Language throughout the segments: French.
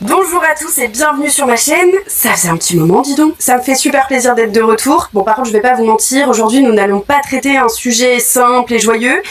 Bonjour à tous et bienvenue sur ma chaîne. Ça faisait un petit moment, dis donc. Ça me fait super plaisir d'être de retour. Bon, par contre, je vais pas vous mentir, aujourd'hui nous n'allons pas traiter un sujet simple et joyeux,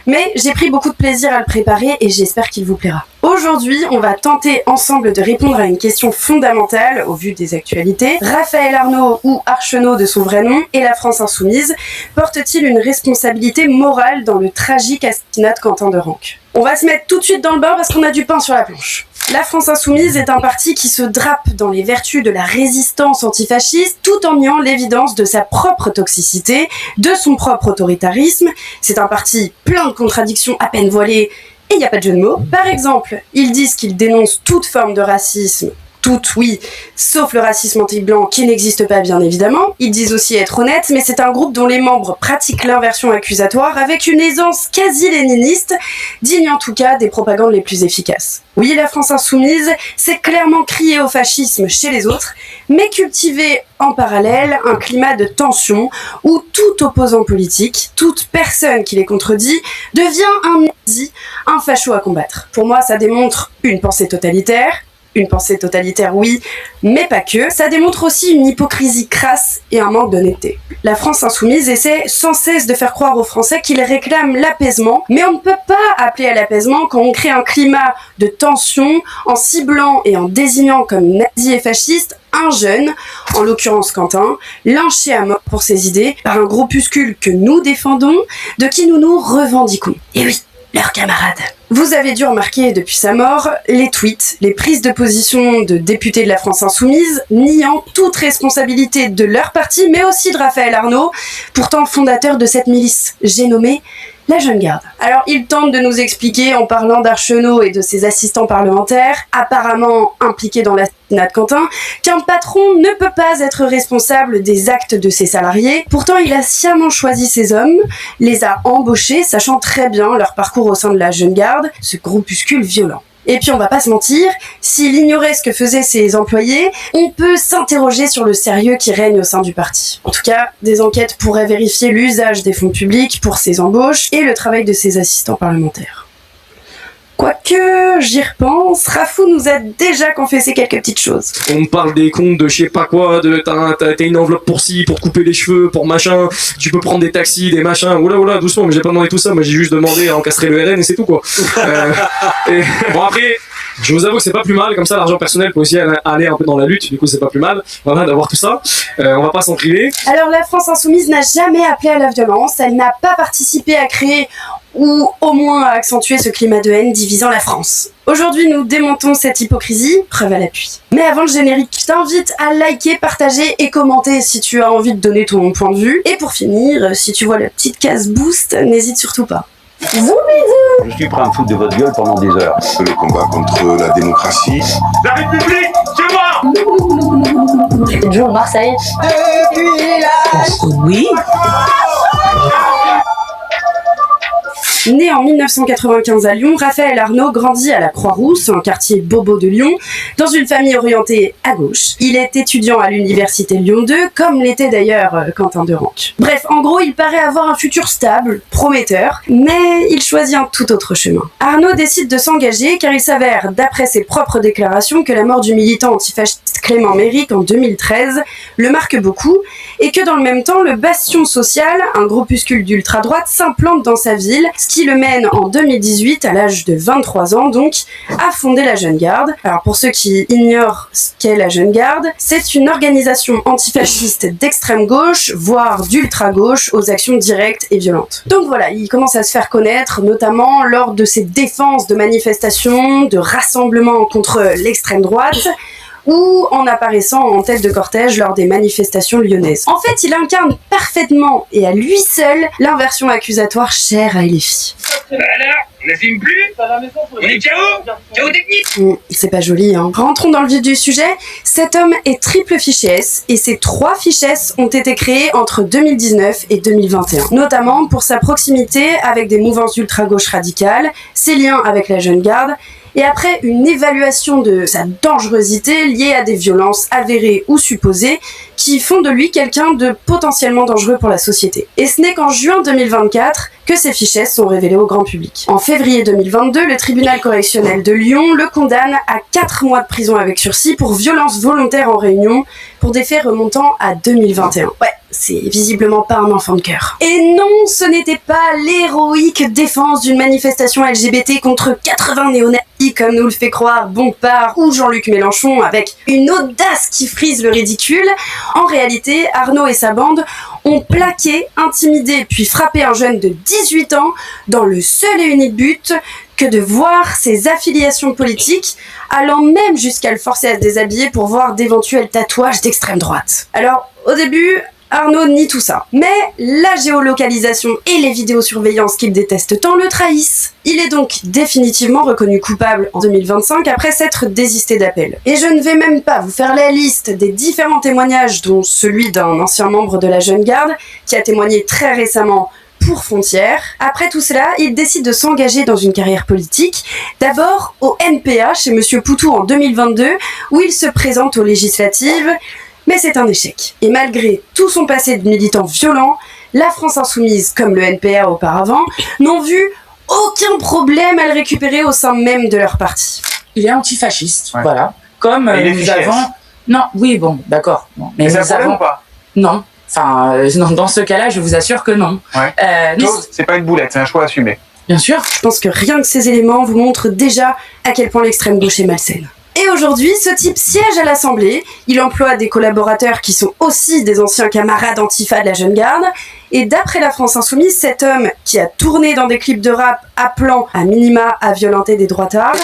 mais j'ai pris beaucoup de plaisir à le préparer et j'espère qu'il vous plaira. Aujourd'hui, on va tenter ensemble de répondre à une question fondamentale au vu des actualités. Raphaël Arnaud, ou Archenaux de son vrai nom, et la France Insoumise, portent-ils une responsabilité morale dans le tragique assassinat de Quentin de Renques ? On va se mettre tout de suite dans le bain parce qu'on a du pain sur la planche. La France Insoumise est un parti qui se drape dans les vertus de la résistance antifasciste tout en niant l'évidence de sa propre toxicité, de son propre autoritarisme. C'est un parti plein de contradictions à peine voilées et il n'y a pas de jeu de mots. Par exemple, ils disent qu'ils dénoncent toute forme de racisme. Toutes, oui, sauf le racisme anti-blanc qui n'existe pas bien évidemment. Ils disent aussi être honnêtes, mais c'est un groupe dont les membres pratiquent l'inversion accusatoire avec une aisance quasi-léniniste, digne en tout cas des propagandes les plus efficaces. Oui, la France Insoumise, c'est clairement crier au fascisme chez les autres, mais cultiver en parallèle un climat de tension où tout opposant politique, toute personne qui les contredit, devient un nazi, un facho à combattre. Pour moi, ça démontre une pensée totalitaire. Une pensée totalitaire, oui, mais pas que. Ça démontre aussi une hypocrisie crasse et un manque d'honnêteté. La France Insoumise essaie sans cesse de faire croire aux Français qu'ils réclament l'apaisement, mais on ne peut pas appeler à l'apaisement quand on crée un climat de tension en ciblant et en désignant comme nazi et fasciste un jeune, en l'occurrence Quentin, lynché à mort pour ses idées par un groupuscule que nous défendons, de qui nous nous revendiquons. Et oui, leurs camarades. Vous avez dû remarquer depuis sa mort les tweets, les prises de position de députés de la France Insoumise, niant toute responsabilité de leur parti, mais aussi de Raphaël Arnaud, pourtant fondateur de cette milice, j'ai nommé la Jeune Garde. Alors, il tente de nous expliquer, en parlant d'Archenaux et de ses assistants parlementaires, apparemment impliqués dans l'assassinat de Quentin, qu'un patron ne peut pas être responsable des actes de ses salariés. Pourtant, il a sciemment choisi ces hommes, les a embauchés, sachant très bien leur parcours au sein de la Jeune Garde, ce groupuscule violent. Et puis on va pas se mentir, s'il ignorait ce que faisaient ses employés, on peut s'interroger sur le sérieux qui règne au sein du parti. En tout cas, des enquêtes pourraient vérifier l'usage des fonds publics pour ses embauches et le travail de ses assistants parlementaires. Quoique, j'y repense, Rafou nous a déjà confessé quelques petites choses. On me parle des comptes de je sais pas quoi, de t'as une enveloppe pour ci, pour te couper les cheveux, pour machin, tu peux prendre des taxis, des machins, oula, doucement, mais j'ai pas demandé tout ça, moi j'ai juste demandé à encastrer le RN et c'est tout quoi. Et bon après, je vous avoue que c'est pas plus mal, comme ça l'argent personnel peut aussi aller un peu dans la lutte, du coup c'est pas plus mal, voilà, d'avoir tout ça, on va pas s'en priver. Alors la France Insoumise n'a jamais appelé à la violence, elle n'a pas participé à créer ou au moins à accentuer ce climat de haine divisant la France. Aujourd'hui, nous démontons cette hypocrisie, preuve à l'appui. Mais avant le générique, je t'invite à liker, partager et commenter si tu as envie de donner ton point de vue. Et pour finir, si tu vois la petite case boost, n'hésite surtout pas. Zoom. Je suis prêt à me foutre de votre gueule pendant des heures. Le combat contre la démocratie. La République, c'est moi! C'est toujours Marseille. Oui. Né en 1995 à Lyon, Raphaël Arnaud grandit à la Croix-Rousse, un quartier bobo de Lyon, dans une famille orientée à gauche. Il est étudiant à l'université Lyon 2, comme l'était d'ailleurs Quentin de Renques. Bref, en gros, il paraît avoir un futur stable, prometteur, mais il choisit un tout autre chemin. Arnaud décide de s'engager car il s'avère, d'après ses propres déclarations, que la mort du militant antifasciste Clément Méric en 2013 le marque beaucoup, et que dans le même temps, le Bastion Social, un groupuscule d'ultra-droite, s'implante dans sa ville, ce qui le mène en 2018, à l'âge de 23 ans donc, à fonder la Jeune Garde. Alors pour ceux qui ignorent ce qu'est la Jeune Garde, c'est une organisation antifasciste d'extrême gauche, voire d'ultra-gauche, aux actions directes et violentes. Donc voilà, il commence à se faire connaître, notamment lors de ses défenses de manifestations, de rassemblements contre l'extrême droite, ou en apparaissant en tête de cortège lors des manifestations lyonnaises. En fait, il incarne parfaitement et à lui seul l'inversion accusatoire chère à LFI. Alors, on ne filme plus? On est KO? KO technique? C'est pas joli, hein. Rentrons dans le vif du sujet. Cet homme est triple fiché S et ces 3 fiches S ont été créés entre 2019 et 2021, notamment pour sa proximité avec des mouvances d'ultra-gauche radicales, ses liens avec la Jeune Garde et après une évaluation de sa dangerosité liée à des violences avérées ou supposées qui font de lui quelqu'un de potentiellement dangereux pour la société. Et ce n'est qu'en juin 2024 que ces fichesses sont révélées au grand public. En février 2022, le tribunal correctionnel de Lyon le condamne à 4 mois de prison avec sursis pour violence volontaire en réunion pour des faits remontant à 2021. Ouais, c'est visiblement pas un enfant de cœur. Et non, ce n'était pas l'héroïque défense d'une manifestation LGBT contre 80 néo-nazis comme nous le fait croire Bompard ou Jean-Luc Mélenchon avec une audace qui frise le ridicule. En réalité, Arnaud et sa bande ont plaqué, intimidé puis frappé un jeune de 18 ans dans le seul et unique but que de voir ses affiliations politiques, allant même jusqu'à le forcer à se déshabiller pour voir d'éventuels tatouages d'extrême droite. Alors, au début, Arnaud nie tout ça. Mais la géolocalisation et les vidéosurveillances qu'il déteste tant le trahissent. Il est donc définitivement reconnu coupable en 2025 après s'être désisté d'appel. Et je ne vais même pas vous faire la liste des différents témoignages, dont celui d'un ancien membre de la Jeune Garde, qui a témoigné très récemment pour Frontières. Après tout cela, il décide de s'engager dans une carrière politique, d'abord au NPA chez Monsieur Poutou en 2022, où il se présente aux législatives, mais c'est un échec. Et malgré tout son passé de militant violent, la France Insoumise, comme le NPA auparavant, n'ont vu aucun problème à le récupérer au sein même de leur parti. Il est antifasciste, voilà. Comme nous avons... Non, oui, bon, d'accord. Bon. Mais ça nous avons... pas. Non. Enfin, dans ce cas-là, je vous assure que non. Ouais. C'est pas une boulette, c'est un choix assumé. Bien sûr. Je pense que rien que ces éléments vous montrent déjà à quel point l'extrême gauche est malsaine. Et aujourd'hui, ce type siège à l'Assemblée, il emploie des collaborateurs qui sont aussi des anciens camarades antifa de la Jeune Garde, et d'après la France Insoumise, cet homme qui a tourné dans des clips de rap appelant à minima à violenter des droitards,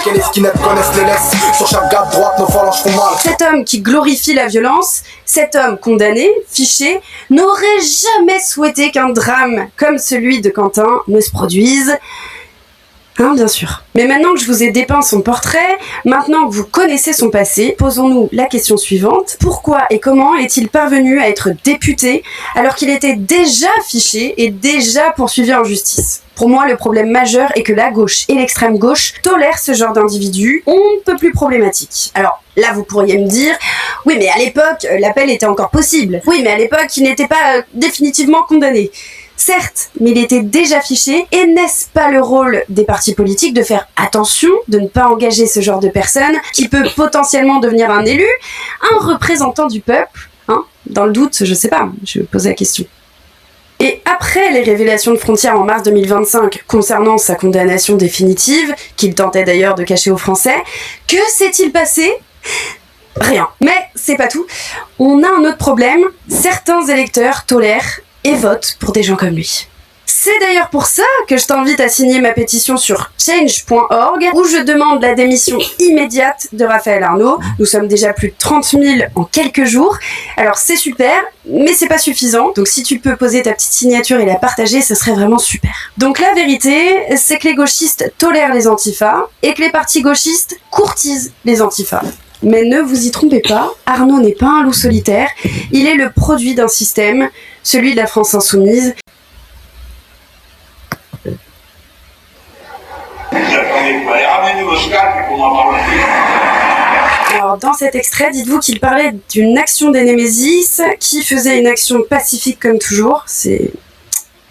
cet homme qui glorifie la violence, cet homme condamné, fiché, n'aurait jamais souhaité qu'un drame comme celui de Quentin ne se produise. Hein, bien sûr. Mais maintenant que je vous ai dépeint son portrait, maintenant que vous connaissez son passé, posons-nous la question suivante. Pourquoi et comment est-il parvenu à être député alors qu'il était déjà fiché et déjà poursuivi en justice ? Pour moi, le problème majeur est que la gauche et l'extrême gauche tolèrent ce genre d'individus, on ne peut plus problématique. Alors là, vous pourriez me dire, oui mais à l'époque, l'appel était encore possible. Oui mais à l'époque, il n'était pas définitivement condamné. Certes, mais il était déjà fiché, et n'est-ce pas le rôle des partis politiques de faire attention, de ne pas engager ce genre de personne qui peut potentiellement devenir un élu, un représentant du peuple, hein ? Dans le doute, je sais pas, je vais poser la question. Et après les révélations de Frontières en mars 2025 concernant sa condamnation définitive, qu'il tentait d'ailleurs de cacher aux Français, que s'est-il passé ? Rien. Mais c'est pas tout. On a un autre problème, certains électeurs tolèrent et vote pour des gens comme lui. C'est d'ailleurs pour ça que je t'invite à signer ma pétition sur change.org où je demande la démission immédiate de Raphaël Arnaud. Nous sommes déjà plus de 30 000 en quelques jours. Alors c'est super, mais c'est pas suffisant. Donc si tu peux poser ta petite signature et la partager, ce serait vraiment super. Donc la vérité, c'est que les gauchistes tolèrent les antifas et que les partis gauchistes courtisent les antifas. Mais ne vous y trompez pas, Arnaud n'est pas un loup solitaire, il est le produit d'un système, celui de la France Insoumise. Alors dans cet extrait, dites-vous qu'il parlait d'une action des Némésis qui faisait une action pacifique comme toujours, c'est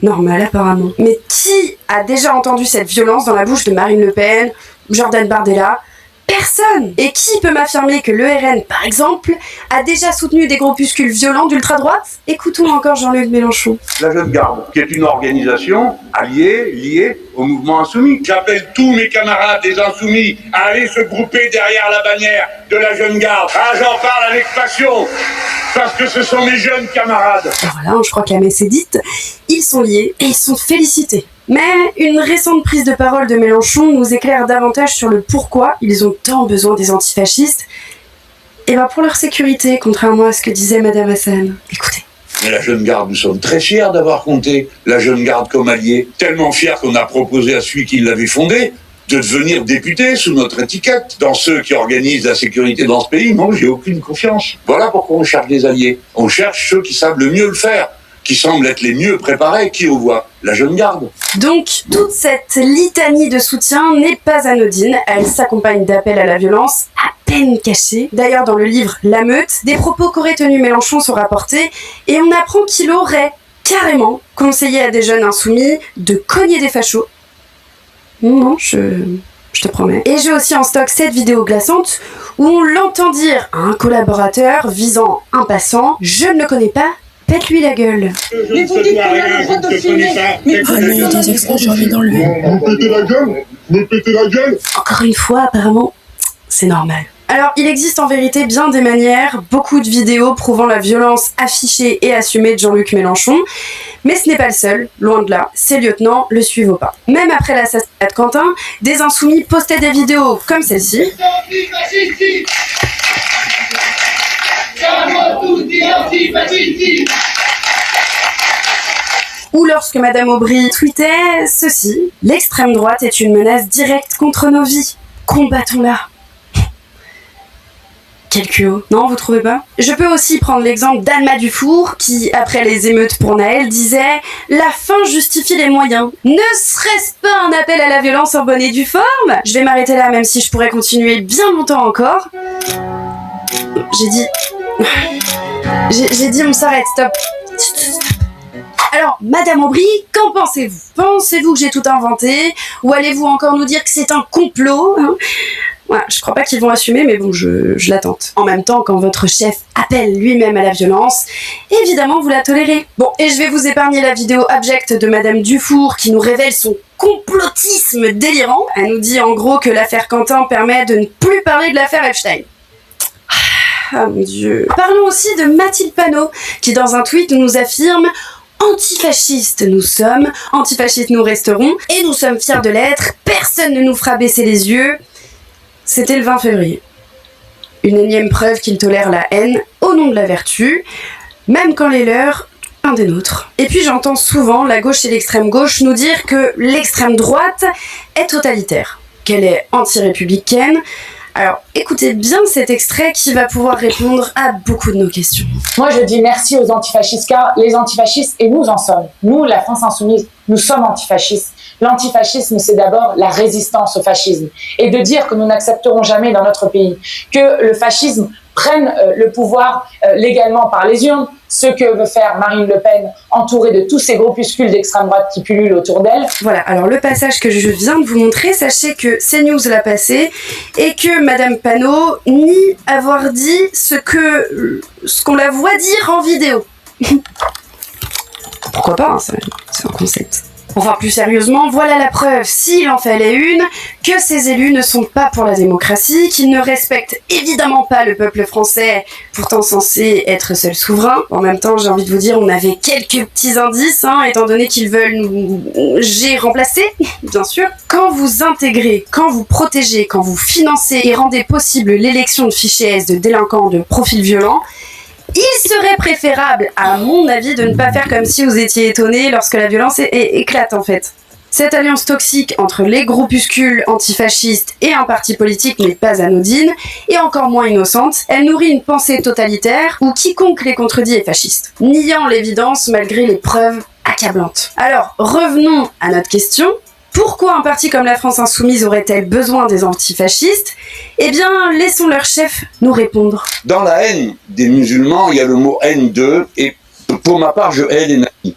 normal apparemment. Mais qui a déjà entendu cette violence dans la bouche de Marine Le Pen, Jordan Bardella ? Personne. Et qui peut m'affirmer que l'ERN, par exemple, a déjà soutenu des groupuscules violents d'ultra-droite ? Écoutons encore Jean-Luc Mélenchon. La Jeune Garde, qui est une organisation liée au mouvement insoumis. J'appelle tous mes camarades des Insoumis à aller se grouper derrière la bannière de la Jeune Garde. Ah, j'en parle avec passion, parce que ce sont mes jeunes camarades. Voilà, je crois que la messe est dite. Ils sont liés et ils sont félicités. Mais une récente prise de parole de Mélenchon nous éclaire davantage sur le pourquoi ils ont tant besoin des antifascistes. Et bien pour leur sécurité, contrairement à ce que disait Madame Hassan. Écoutez. Mais la Jeune Garde, nous sommes très fiers d'avoir compté la Jeune Garde comme allié. Tellement fiers qu'on a proposé à celui qui l'avait fondée de devenir député sous notre étiquette. Dans ceux qui organisent la sécurité dans ce pays, non, j'ai aucune confiance. Voilà pourquoi on cherche des alliés. On cherche ceux qui savent le mieux le faire. qui semblent être les mieux préparés. Qui au voit? La jeune garde. Donc, toute cette litanie de soutien n'est pas anodine. Elle s'accompagne d'appels à la violence à peine cachés. D'ailleurs, dans le livre La Meute, des propos qu'aurait tenus Mélenchon sont rapportés et on apprend qu'il aurait carrément conseillé à des jeunes insoumis de cogner des fachos. Non, je te promets. Et j'ai aussi en stock cette vidéo glaçante où on l'entend dire à un collaborateur visant un passant « Je ne le connais pas, pète-lui la gueule ». Mais vous dites qu'on a le droit de filmer. des extraits, j'ai envie d'enlever. Me pétez la gueule. Me pétez la gueule. Encore une fois, apparemment, c'est normal. Alors, il existe en vérité bien des manières, beaucoup de vidéos prouvant la violence affichée et assumée de Jean-Luc Mélenchon, mais ce n'est pas le seul, loin de là, ses lieutenants le suivent au pas. Même après l'assassinat de Quentin, des insoumis postaient des vidéos comme celle-ci. Ou lorsque Madame Aubry tweetait ceci, « L'extrême droite est une menace directe contre nos vies. Combattons-la ». Quel culot. Non, vous trouvez pas? Je peux aussi prendre l'exemple d'Alma Dufour, qui, après les émeutes pour Naël, disait « La fin justifie les moyens ». Ne serait-ce pas un appel à la violence en bonne et due forme? Je vais m'arrêter là, même si je pourrais continuer bien longtemps encore. J'ai dit on s'arrête, stop. Alors, Madame Aubry, qu'en pensez-vous? Pensez-vous que j'ai tout inventé? Ou allez-vous encore nous dire que c'est un complot, hein? Voilà, je crois pas qu'ils vont assumer, mais bon, je l'attente. En même temps, quand votre chef appelle lui-même à la violence, évidemment, vous la tolérez. Bon, et je vais vous épargner la vidéo abjecte de Madame Dufour qui nous révèle son complotisme délirant. Elle nous dit en gros que l'affaire Quentin permet de ne plus parler de l'affaire Epstein. Ah mon Dieu. Parlons aussi de Mathilde Panot, qui dans un tweet nous affirme « Antifascistes nous sommes, antifascistes nous resterons, et nous sommes fiers de l'être, personne ne nous fera baisser les yeux ». C'était le 20 février. Une énième preuve qu'il tolère la haine au nom de la vertu, même quand les leurs, un des nôtres. Et puis j'entends souvent la gauche et l'extrême gauche nous dire que l'extrême droite est totalitaire, qu'elle est anti-républicaine. Alors écoutez bien cet extrait qui va pouvoir répondre à beaucoup de nos questions. Moi je dis merci aux antifascistes car les antifascistes, et nous en sommes. Nous, la France insoumise, nous sommes antifascistes. L'antifascisme, c'est d'abord la résistance au fascisme. Et de dire que nous n'accepterons jamais dans notre pays que le fascisme prenne le pouvoir légalement par les urnes, ce que veut faire Marine Le Pen, entourée de tous ces groupuscules d'extrême droite qui pullulent autour d'elle. Voilà, alors le passage que je viens de vous montrer, sachez que CNews l'a passé et que Madame Panot nie avoir dit ce qu'on la voit dire en vidéo. Pourquoi pas, hein, c'est un concept. Enfin, plus sérieusement, voilà la preuve, s'il en fallait une, que ces élus ne sont pas pour la démocratie, qu'ils ne respectent évidemment pas le peuple français, pourtant censé être seul souverain. En même temps, j'ai envie de vous dire, on avait quelques petits indices, hein, étant donné qu'ils veulent nous remplacer, bien sûr. Quand vous intégrez, quand vous protégez, quand vous financez et rendez possible l'élection de fichiers S de délinquants de profils violents, il serait préférable, à mon avis, de ne pas faire comme si vous étiez étonnés lorsque la violence éclate, en fait. Cette alliance toxique entre les groupuscules antifascistes et un parti politique n'est pas anodine, et encore moins innocente. Elle nourrit une pensée totalitaire où quiconque les contredit est fasciste, niant l'évidence malgré les preuves accablantes. Alors, revenons à notre question. Pourquoi un parti comme la France Insoumise aurait-elle besoin des antifascistes? Eh bien, laissons leur chef nous répondre. Dans la haine des musulmans, il y a le mot haine d'eux, et pour ma part, je hais les nazis.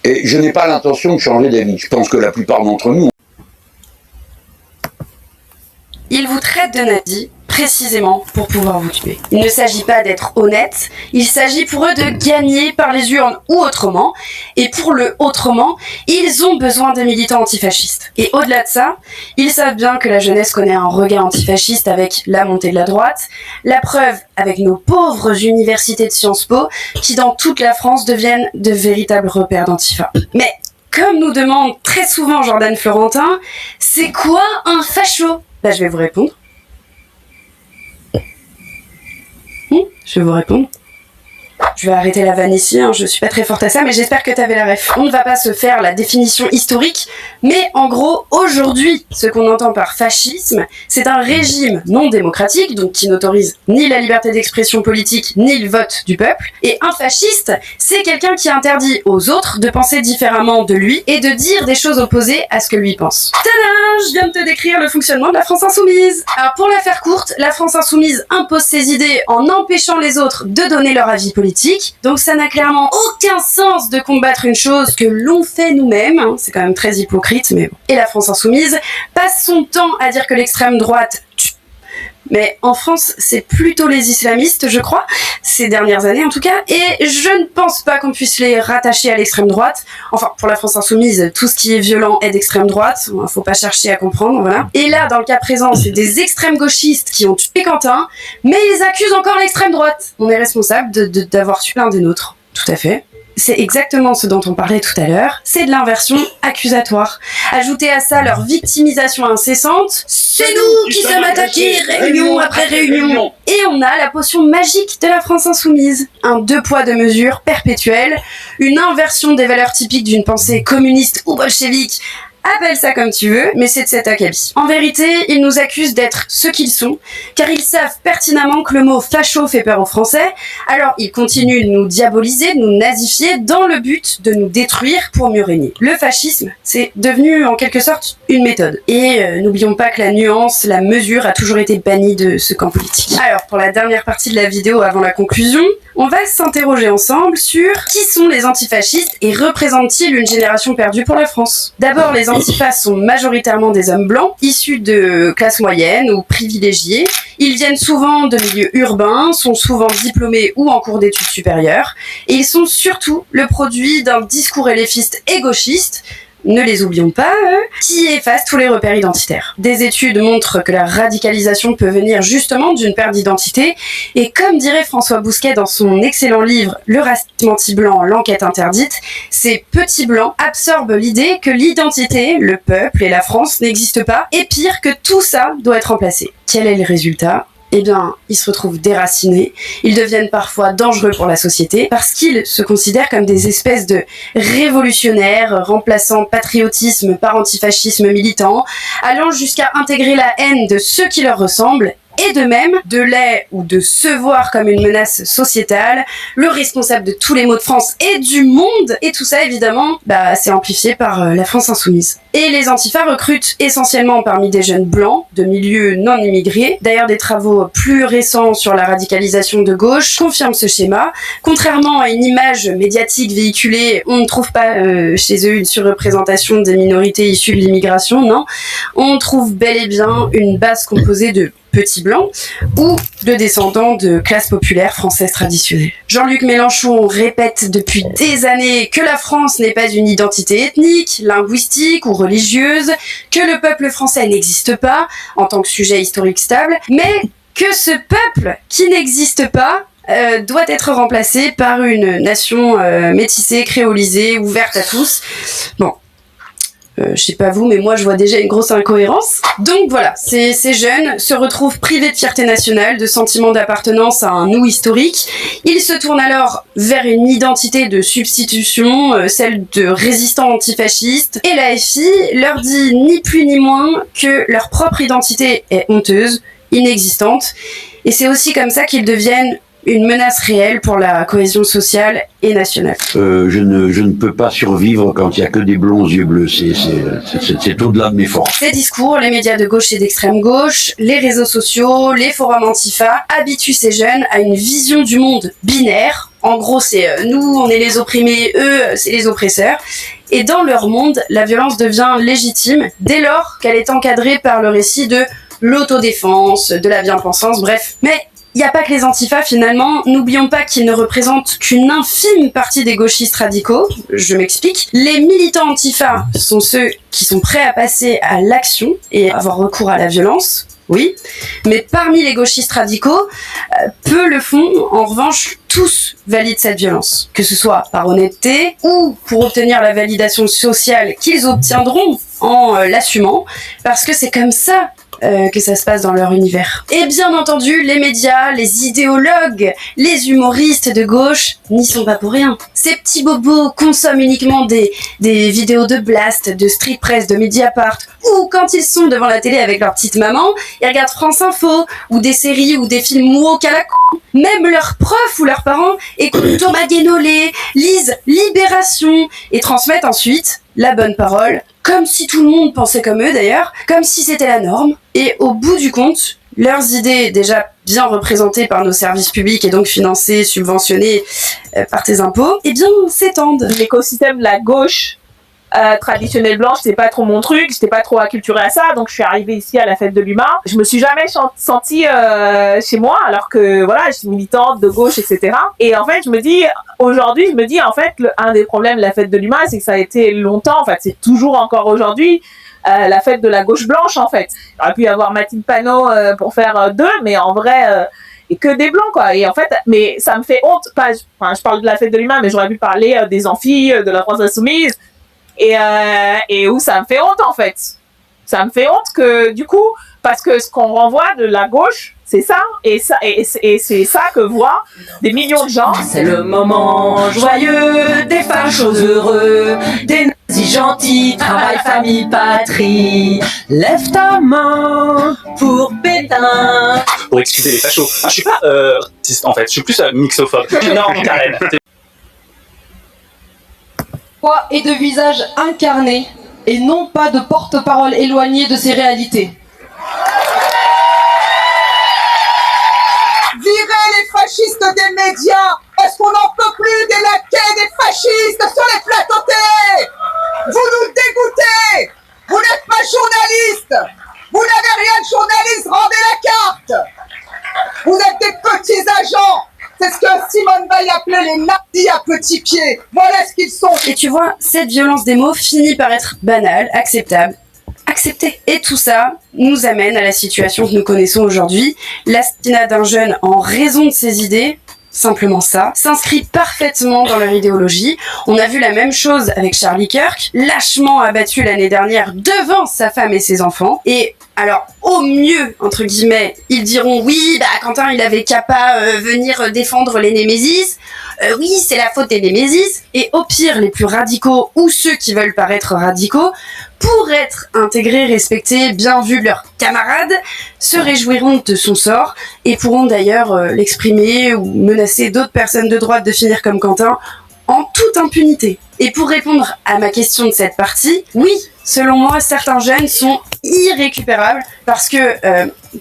Et je n'ai pas l'intention de changer d'avis. Je pense que la plupart d'entre nous... Ils vous traitent de nazis précisément pour pouvoir vous tuer. Il ne s'agit pas d'être honnête, il s'agit pour eux de gagner par les urnes ou autrement, et pour le autrement, ils ont besoin des militants antifascistes. Et au-delà de ça, ils savent bien que la jeunesse connaît un regain antifasciste avec la montée de la droite, la preuve avec nos pauvres universités de Sciences Po, qui dans toute la France deviennent de véritables repères d'antifa. Mais, comme nous demande très souvent Jordan Florentin, c'est quoi un facho? Bah, je vais vous répondre. Je vais vous répondre. Je vais arrêter la vanne ici, je suis pas très forte à ça, mais j'espère que t'avais la ref. On ne va pas se faire la définition historique, mais en gros, aujourd'hui, ce qu'on entend par fascisme, c'est un régime non démocratique, donc qui n'autorise ni la liberté d'expression politique, ni le vote du peuple. Et un fasciste, c'est quelqu'un qui interdit aux autres de penser différemment de lui et de dire des choses opposées à ce que lui pense. Tadam! Je viens de te décrire le fonctionnement de la France insoumise. Alors pour la faire courte, la France insoumise impose ses idées en empêchant les autres de donner leur avis politique. Donc ça n'a clairement aucun sens de combattre une chose que l'on fait nous-mêmes. C'est quand même très hypocrite, mais bon. Et la France insoumise passe son temps à dire que l'extrême droite... Mais en France, c'est plutôt les islamistes, je crois, ces dernières années en tout cas, et je ne pense pas qu'on puisse les rattacher à l'extrême droite. Enfin, pour la France insoumise, tout ce qui est violent est d'extrême droite, faut pas chercher à comprendre, voilà. Et là, dans le cas présent, c'est des extrêmes gauchistes qui ont tué Quentin, mais ils accusent encore l'extrême droite. On est responsable d'avoir tué l'un des nôtres, tout à fait. C'est exactement ce dont on parlait tout à l'heure, c'est de l'inversion accusatoire. Ajoutez à ça leur victimisation incessante, c'est nous qui sommes attaqués réunion après réunion. Et on a la potion magique de la France insoumise. Un 2 poids 2 mesures perpétuel, une inversion des valeurs typiques d'une pensée communiste ou bolchevique. Appelle ça comme tu veux, mais c'est de cet acabit. En vérité, ils nous accusent d'être ce qu'ils sont, car ils savent pertinemment que le mot facho fait peur aux Français, alors ils continuent de nous diaboliser, de nous nazifier, dans le but de nous détruire pour mieux régner. Le fascisme, c'est devenu en quelque sorte une méthode. Et n'oublions pas que la nuance, la mesure a toujours été bannie de ce camp politique. Alors, pour la dernière partie de la vidéo avant la conclusion, on va s'interroger ensemble sur qui sont les antifascistes et représentent-ils une génération perdue pour la France. D'abord, les antifas sont majoritairement des hommes blancs, issus de classes moyennes ou privilégiés. Ils viennent souvent de milieux urbains, sont souvent diplômés ou en cours d'études supérieures, et ils sont surtout le produit d'un discours éléphiste et gauchiste, ne les oublions pas, qui effacent tous les repères identitaires. Des études montrent que la radicalisation peut venir justement d'une perte d'identité, et comme dirait François Bousquet dans son excellent livre « Le racisme anti-blanc, l'enquête interdite », ces petits blancs absorbent l'idée que l'identité, le peuple et la France n'existent pas, et pire que tout ça doit être remplacé. Quel est le résultat ? Eh bien, ils se retrouvent déracinés, ils deviennent parfois dangereux pour la société parce qu'ils se considèrent comme des espèces de révolutionnaires remplaçant patriotisme par antifascisme militant, allant jusqu'à intégrer la haine de ceux qui leur ressemblent et de même de les ou de se voir comme une menace sociétale, le responsable de tous les maux de France et du monde, et tout ça évidemment, c'est amplifié par la France insoumise. Et les antifas recrutent essentiellement parmi des jeunes blancs, de milieux non immigrés. D'ailleurs, des travaux plus récents sur la radicalisation de gauche confirment ce schéma. Contrairement à une image médiatique véhiculée, on ne trouve pas chez eux une surreprésentation des minorités issues de l'immigration, non. On trouve bel et bien une base composée de petits blancs ou de descendants de classes populaires françaises traditionnelles. Jean-Luc Mélenchon répète depuis des années que la France n'est pas une identité ethnique, linguistique ou religieuse, que le peuple français n'existe pas en tant que sujet historique stable, mais que ce peuple qui n'existe pas doit être remplacé par une nation métissée, créolisée, ouverte à tous. Bon. Je sais pas vous, mais moi je vois déjà une grosse incohérence. Donc voilà, ces jeunes se retrouvent privés de fierté nationale, de sentiment d'appartenance à un nous historique. Ils se tournent alors vers une identité de substitution, celle de résistants antifascistes. Et l'AFI leur dit ni plus ni moins que leur propre identité est honteuse, inexistante. Et c'est aussi comme ça qu'ils deviennent une menace réelle pour la cohésion sociale et nationale. Je ne peux pas survivre quand il n'y a que des blonds aux yeux bleus. C'est au-delà de mes forces. Ces discours, les médias de gauche et d'extrême gauche, les réseaux sociaux, les forums antifa habituent ces jeunes à une vision du monde binaire. En gros, c'est nous, on est les opprimés, eux, c'est les oppresseurs. Et dans leur monde, la violence devient légitime dès lors qu'elle est encadrée par le récit de l'autodéfense, de la bien-pensance, bref. Mais il n'y a pas que les antifas finalement, n'oublions pas qu'ils ne représentent qu'une infime partie des gauchistes radicaux, je m'explique. Les militants antifas sont ceux qui sont prêts à passer à l'action et avoir recours à la violence, oui, mais parmi les gauchistes radicaux, peu le font, en revanche, tous valident cette violence, que ce soit par honnêteté ou pour obtenir la validation sociale qu'ils obtiendront en l'assumant, parce que c'est comme ça que ça se passe dans leur univers. Et bien entendu, les médias, les idéologues, les humoristes de gauche n'y sont pas pour rien. Ces petits bobos consomment uniquement des vidéos de Blast, de Street Press, de Mediapart, ou quand ils sont devant la télé avec leur petite maman, ils regardent France Info, ou des séries ou des films woke à la con. Même leurs profs ou leurs parents écoutent Thomas Guénolé, lisent Libération et transmettent ensuite la bonne parole, comme si tout le monde pensait comme eux d'ailleurs, comme si c'était la norme. Et au bout du compte, leurs idées, déjà bien représentées par nos services publics et donc financées, subventionnées par tes impôts, eh bien s'étendent. L'écosystème de la gauche traditionnelle blanche, c'est pas trop mon truc, j'étais pas trop acculturée à ça, donc je suis arrivée ici à la fête de l'humain. Je me suis jamais sentie chez moi, alors que voilà, je suis militante de gauche, etc. Et en fait, aujourd'hui, en fait, un des problèmes de la fête de l'humain, c'est que ça a été longtemps, en fait, c'est toujours encore aujourd'hui, la fête de la gauche blanche, en fait. Il aurait pu y avoir Mathilde Panot pour faire deux, mais en vrai, et que des blancs, quoi. Et en fait, mais ça me fait honte, je parle de la fête de l'humain, mais j'aurais pu parler des amphis, de la France Insoumise, et où ça me fait honte, en fait. Ça me fait honte que, du coup, parce que ce qu'on renvoie de la gauche, c'est ça, et c'est ça que voient des millions de gens. C'est le moment joyeux des fachos heureux, des nazis gentils, travail, famille, patrie. Lève ta main pour Pétain. Pour excuser les fachos. Je suis pas raciste, en fait, je suis plus mixophobe. Non, Karen. Voix et de visage incarnés et non pas de porte-parole éloignés de ces réalités. Virez les fascistes des médias, parce qu'on n'en peut plus des laquais des fascistes sur les plateaux télé. Vous nous dégoûtez. Vous n'êtes pas journaliste. Vous n'avez rien de journaliste, rendez la carte. Vous êtes des petits agents. C'est ce que Simone Veil appelait les nazis à petits pieds. Voilà ce qu'ils sont. Et tu vois, cette violence des mots finit par être banale, acceptable, acceptée. Et tout ça nous amène à la situation que nous connaissons aujourd'hui. L'assassinat d'un jeune en raison de ses idées, simplement ça, s'inscrit parfaitement dans leur idéologie. On a vu la même chose avec Charlie Kirk, lâchement abattu l'année dernière devant sa femme et ses enfants. Et alors, au mieux, entre guillemets, ils diront oui, bah Quentin, il avait qu'à pas venir défendre les Némésis. Oui, c'est la faute des Némésis. Et au pire, les plus radicaux ou ceux qui veulent paraître radicaux, pour être intégrés, respectés, bien vus de leurs camarades, se réjouiront de son sort et pourront d'ailleurs l'exprimer ou menacer d'autres personnes de droite de finir comme Quentin en toute impunité. Et pour répondre à ma question de cette partie, oui, selon moi, certains jeunes sont irrécupérables parce que,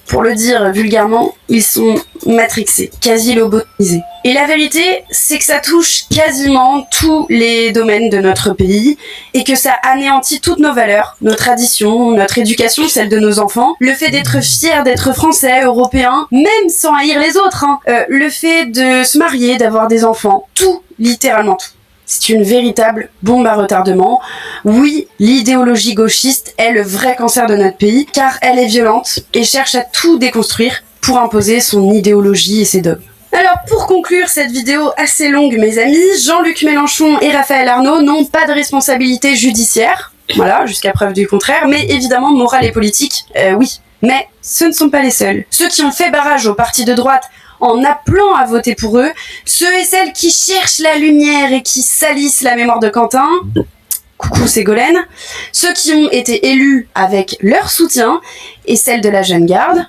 pour le dire vulgairement, ils sont matrixés, quasi lobotomisés. Et la vérité, c'est que ça touche quasiment tous les domaines de notre pays et que ça anéantit toutes nos valeurs, nos traditions, notre éducation, celle de nos enfants, le fait d'être fier d'être français, européen, même sans haïr les autres, hein, le fait de se marier, d'avoir des enfants, tout, littéralement tout. C'est une véritable bombe à retardement. Oui, l'idéologie gauchiste est le vrai cancer de notre pays, car elle est violente et cherche à tout déconstruire pour imposer son idéologie et ses dogmes. Alors, pour conclure cette vidéo assez longue, mes amis, Jean-Luc Mélenchon et Raphaël Arnaud n'ont pas de responsabilité judiciaire, voilà, jusqu'à preuve du contraire, mais évidemment, morale et politique, oui. Mais ce ne sont pas les seuls. Ceux qui ont fait barrage aux partis de droite en appelant à voter pour eux, ceux et celles qui cherchent la lumière et qui salissent la mémoire de Quentin, coucou Ségolène, ceux qui ont été élus avec leur soutien et celle de la jeune garde,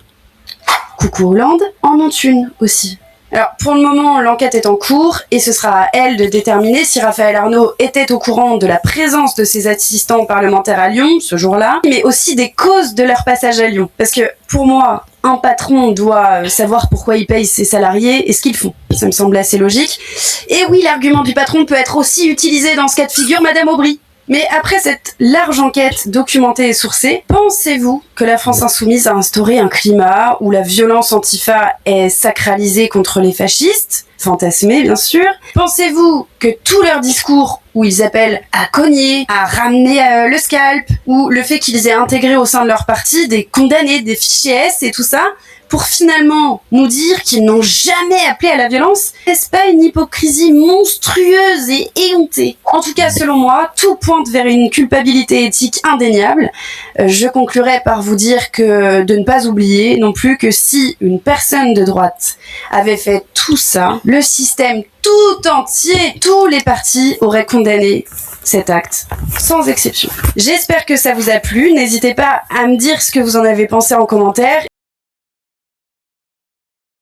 coucou Hollande, en ont une aussi. Alors pour le moment, l'enquête est en cours et ce sera à elle de déterminer si Raphaël Arnaud était au courant de la présence de ses assistants parlementaires à Lyon ce jour-là, mais aussi des causes de leur passage à Lyon. Parce que pour moi, un patron doit savoir pourquoi il paye ses salariés et ce qu'ils font. Ça me semble assez logique. Et oui, l'argument du patron peut être aussi utilisé dans ce cas de figure, Madame Aubry. Mais après cette large enquête documentée et sourcée, pensez-vous que la France Insoumise a instauré un climat où la violence antifa est sacralisée contre les fascistes, fantasmée bien sûr? Pensez-vous que tous leurs discours où ils appellent à cogner, à ramener le scalp, ou le fait qu'ils aient intégré au sein de leur parti des condamnés, des fichiers S et tout ça, pour finalement nous dire qu'ils n'ont jamais appelé à la violence, n'est-ce pas une hypocrisie monstrueuse et éhontée? En tout cas, selon moi, tout pointe vers une culpabilité éthique indéniable. Je conclurai par vous dire que de ne pas oublier non plus que si une personne de droite avait fait tout ça, le système tout entier, tous les partis auraient condamné cet acte, sans exception. J'espère que ça vous a plu. N'hésitez pas à me dire ce que vous en avez pensé en commentaire